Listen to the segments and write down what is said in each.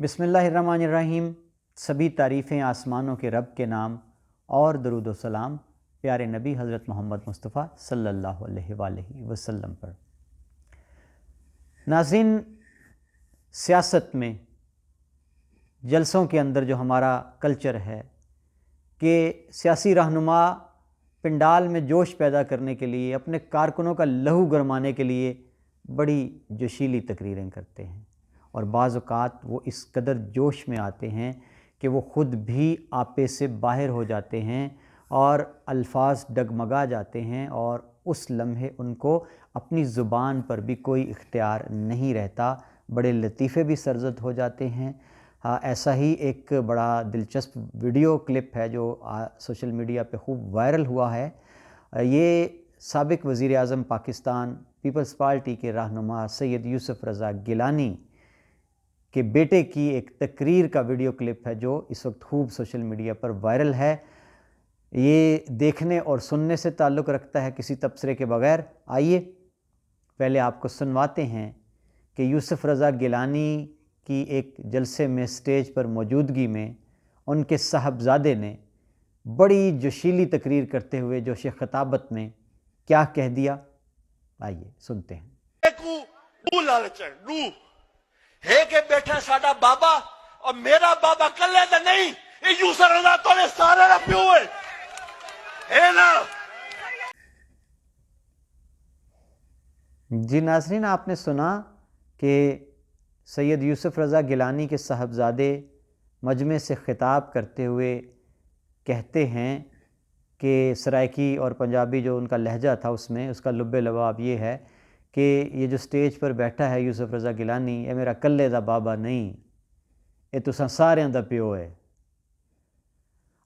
بسم اللہ الرحمن الرحیم۔ سبھی تعریفیں آسمانوں کے رب کے نام اور درود و سلام پیارے نبی حضرت محمد مصطفیٰ صلی اللہ علیہ وآلہ وسلم پر۔ ناظرین، سیاست میں جلسوں کے اندر جو ہمارا کلچر ہے کہ سیاسی رہنما پنڈال میں جوش پیدا کرنے کے لیے، اپنے کارکنوں کا لہو گرمانے کے لیے بڑی جوشیلی تقریریں کرتے ہیں، اور بعض اوقات وہ اس قدر جوش میں آتے ہیں کہ وہ خود بھی آپے سے باہر ہو جاتے ہیں اور الفاظ ڈگمگا جاتے ہیں، اور اس لمحے ان کو اپنی زبان پر بھی کوئی اختیار نہیں رہتا، بڑے لطیفے بھی سرزد ہو جاتے ہیں۔ ایسا ہی ایک بڑا دلچسپ ویڈیو کلپ ہے جو سوشل میڈیا پہ خوب وائرل ہوا ہے۔ یہ سابق وزیر اعظم پاکستان پیپلز پارٹی کے رہنما سید یوسف رضا گیلانی کے بیٹے کی ایک تقریر کا ویڈیو کلپ ہے جو اس وقت خوب سوشل میڈیا پر وائرل ہے۔ یہ دیکھنے اور سننے سے تعلق رکھتا ہے کسی تبصرے کے بغیر۔ آئیے پہلے آپ کو سنواتے ہیں کہ یوسف رضا گیلانی کی ایک جلسے میں اسٹیج پر موجودگی میں ان کے صاحبزادے نے بڑی جوشیلی تقریر کرتے ہوئے جوش خطابت میں کیا کہہ دیا، آئیے سنتے ہیں۔ ہے کہ بیٹھا ساڈا بابا اور میرا بابا کلے تے نہیں، یہ یوسف رضا تو نے سارے دا پیو ہے نا۔ جی ناظرین، آپ نے سنا کہ سید یوسف رضا گیلانی کے صاحبزادے مجمع سے خطاب کرتے ہوئے کہتے ہیں کہ سرائکی اور پنجابی جو ان کا لہجہ تھا اس میں اس کا لب لباب یہ ہے کہ یہ جو سٹیج پر بیٹھا ہے یوسف رضا گیلانی، یہ میرا کلے دا بابا نہیں، یہ تساں سارے دا پیو ہے۔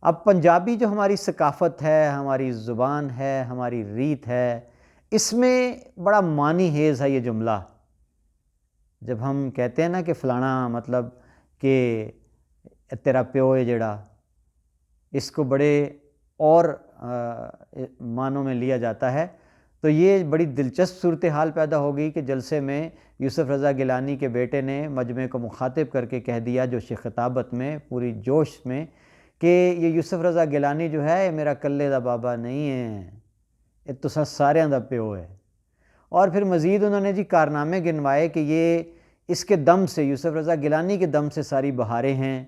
اب پنجابی جو ہماری ثقافت ہے، ہماری زبان ہے، ہماری ریت ہے، اس میں بڑا معنی خیز ہے یہ جملہ۔ جب ہم کہتے ہیں نا کہ فلانا مطلب کہ تیرا پیو ہے جڑا، اس کو بڑے اور معنوں میں لیا جاتا ہے، تو یہ بڑی دلچسپ صورتحال پیدا ہو گئی کہ جلسے میں یوسف رضا گیلانی کے بیٹے نے مجمع کو مخاطب کر کے کہہ دیا جوش خطابت میں، پوری جوش میں، کہ یہ یوسف رضا گیلانی جو ہے یہ میرا کلے دا بابا نہیں ہے، یہ تساں ساریاں دا پیو ہے۔ اور پھر مزید انہوں نے کارنامے گنوائے کہ یہ اس کے دم سے، یوسف رضا گیلانی کے دم سے ساری بہاریں ہیں،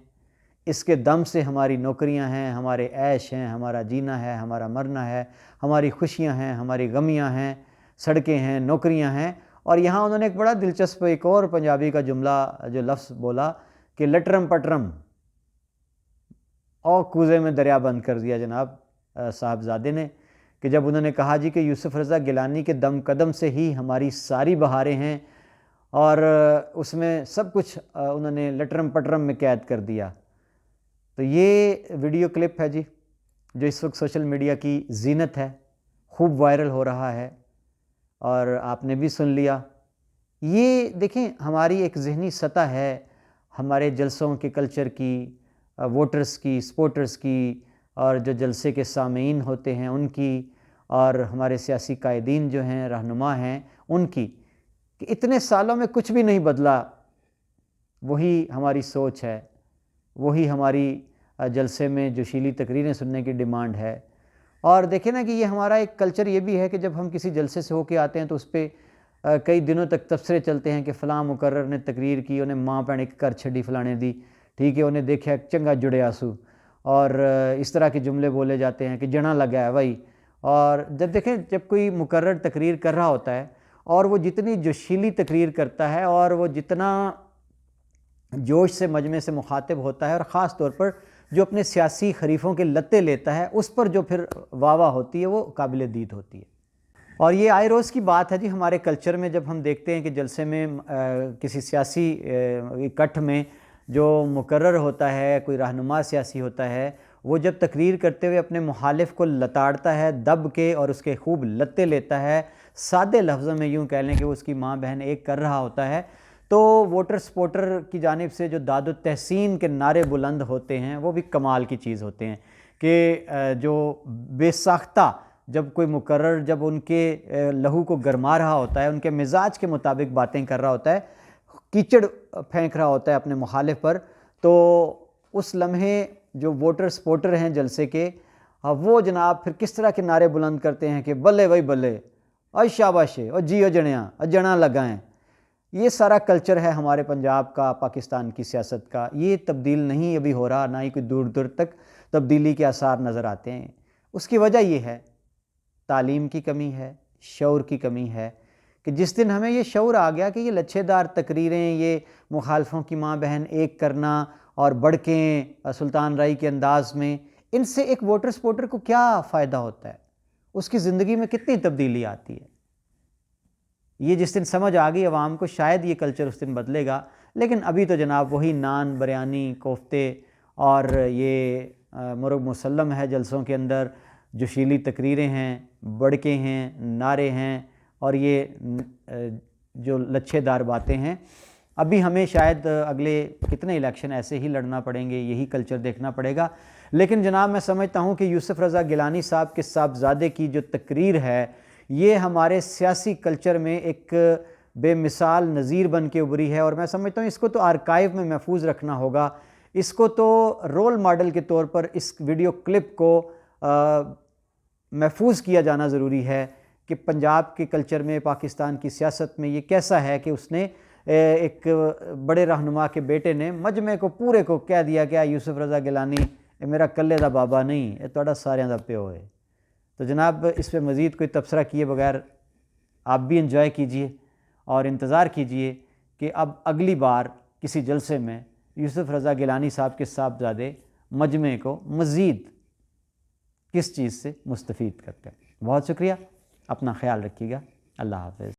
اس کے دم سے ہماری نوکریاں ہیں، ہمارے عیش ہیں، ہمارا جینا ہے، ہمارا مرنا ہے، ہماری خوشیاں ہیں، ہماری غمیاں ہیں، سڑکیں ہیں، نوکریاں ہیں۔ اور یہاں انہوں نے ایک بڑا دلچسپ ایک اور پنجابی کا جملہ جو لفظ بولا کہ لٹرم پٹرم، اور کوزے میں دریا بند کر دیا جناب صاحبزادے نے، کہ جب انہوں نے کہا کہ یوسف رضا گیلانی کے دم قدم سے ہی ہماری ساری بہاریں ہیں، اور اس میں سب کچھ انہوں نے لٹرم پٹرم میں قید کر دیا۔ تو یہ ویڈیو کلپ ہے جو اس وقت سوشل میڈیا کی زینت ہے، خوب وائرل ہو رہا ہے، اور آپ نے بھی سن لیا۔ یہ دیکھیں ہماری ایک ذہنی سطح ہے ہمارے جلسوں کے کلچر کی، ووٹرز کی، سپورٹرز کی، اور جو جلسے کے سامعین ہوتے ہیں ان کی، اور ہمارے سیاسی قائدین جو ہیں، رہنما ہیں، ان کی، کہ اتنے سالوں میں کچھ بھی نہیں بدلا، وہی ہماری سوچ ہے، وہی ہماری جلسے میں جوشیلی تقریریں سننے کی ڈیمانڈ ہے۔ اور دیکھیں نا کہ یہ ہمارا ایک کلچر یہ بھی ہے کہ جب ہم کسی جلسے سے ہو کے آتے ہیں تو اس پہ کئی دنوں تک تبصرے چلتے ہیں کہ فلاں مقرر نے تقریر کی، انہیں ماں بہن ایک کر چھڑی فلانے دی، ٹھیک ہے، انہیں دیکھا چنگا جڑیا سو، اور اس طرح کے جملے بولے جاتے ہیں کہ جنا لگا ہے بھائی۔ اور جب دیکھیں جب کوئی مقرر تقریر کر رہا ہوتا ہے اور وہ جتنی جوشیلی تقریر کرتا ہے اور وہ جتنا جوش سے مجمع سے مخاطب ہوتا ہے، اور خاص طور پر جو اپنے سیاسی حریفوں کے لتے لیتا ہے، اس پر جو پھر واہ واہ ہوتی ہے وہ قابل دید ہوتی ہے۔ اور یہ آئے روز کی بات ہے ہمارے کلچر میں، جب ہم دیکھتے ہیں کہ جلسے میں کسی سیاسی اکٹھ میں جو مقرر ہوتا ہے، کوئی رہنما سیاسی ہوتا ہے، وہ جب تقریر کرتے ہوئے اپنے مخالف کو لتاڑتا ہے دب کے اور اس کے خوب لتے لیتا ہے، سادے لفظوں میں یوں کہہ لیں کہ وہ اس کی ماں بہن ایک کر رہا ہوتا ہے، تو ووٹر سپورٹر کی جانب سے جو داد و تحسین کے نعرے بلند ہوتے ہیں وہ بھی کمال کی چیز ہوتے ہیں، کہ جو بے ساختہ جب کوئی مقرر جب ان کے لہو کو گرما رہا ہوتا ہے، ان کے مزاج کے مطابق باتیں کر رہا ہوتا ہے، کیچڑ پھینک رہا ہوتا ہے اپنے مخالف پر، تو اس لمحے جو ووٹر سپورٹر ہیں جلسے کے، وہ جناب پھر کس طرح کے نعرے بلند کرتے ہیں کہ بلے بھائی بلے، اور شاباش، اور جیو جنیاں، اور جنا لگائیں۔ یہ سارا کلچر ہے ہمارے پنجاب کا، پاکستان کی سیاست کا۔ یہ تبدیل نہیں ابھی ہو رہا، نہ ہی کوئی دور دور تک تبدیلی کے آثار نظر آتے ہیں۔ اس کی وجہ یہ ہے، تعلیم کی کمی ہے، شعور کی کمی ہے، کہ جس دن ہمیں یہ شعور آ گیا کہ یہ لچھے دار تقریریں، یہ مخالفوں کی ماں بہن ایک کرنا اور بڑکیں سلطان رائی کے انداز میں، ان سے ایک ووٹر سپورٹر کو کیا فائدہ ہوتا ہے، اس کی زندگی میں کتنی تبدیلی آتی ہے، یہ جس دن سمجھ آ گئی عوام کو، شاید یہ کلچر اس دن بدلے گا۔ لیکن ابھی تو جناب وہی نان، بریانی، کوفتے اور یہ مرغ مسلم ہے جلسوں کے اندر، جوشیلی تقریریں ہیں، بڑکیں ہیں، نعرے ہیں، اور یہ جو لچھے دار باتیں ہیں۔ ابھی ہمیں شاید اگلے کتنے الیکشن ایسے ہی لڑنا پڑیں گے، یہی کلچر دیکھنا پڑے گا۔ لیکن جناب میں سمجھتا ہوں کہ یوسف رضا گیلانی صاحب کے صاحبزادے کی جو تقریر ہے، یہ ہمارے سیاسی کلچر میں ایک بے مثال نظیر بن کے ابھری ہے، اور میں سمجھتا ہوں اس کو تو آرکائیو میں محفوظ رکھنا ہوگا، اس کو تو رول ماڈل کے طور پر اس ویڈیو کلپ کو محفوظ کیا جانا ضروری ہے کہ پنجاب کے کلچر میں، پاکستان کی سیاست میں یہ کیسا ہے کہ اس نے ایک بڑے رہنما کے بیٹے نے مجمع کو پورے کو کہہ دیا کہ یوسف رضا گیلانی یہ میرا کلے دا بابا نہیں، یہ تھوڑا سارے دا پیو ہے۔ تو جناب اس پہ مزید کوئی تبصرہ کیے بغیر آپ بھی انجوائے کیجئے اور انتظار کیجئے کہ اب اگلی بار کسی جلسے میں یوسف رضا گیلانی صاحب کے صاحبزادے مجمع کو مزید کس چیز سے مستفید کرتے ہیں۔ بہت شکریہ، اپنا خیال رکھیے گا، اللہ حافظ۔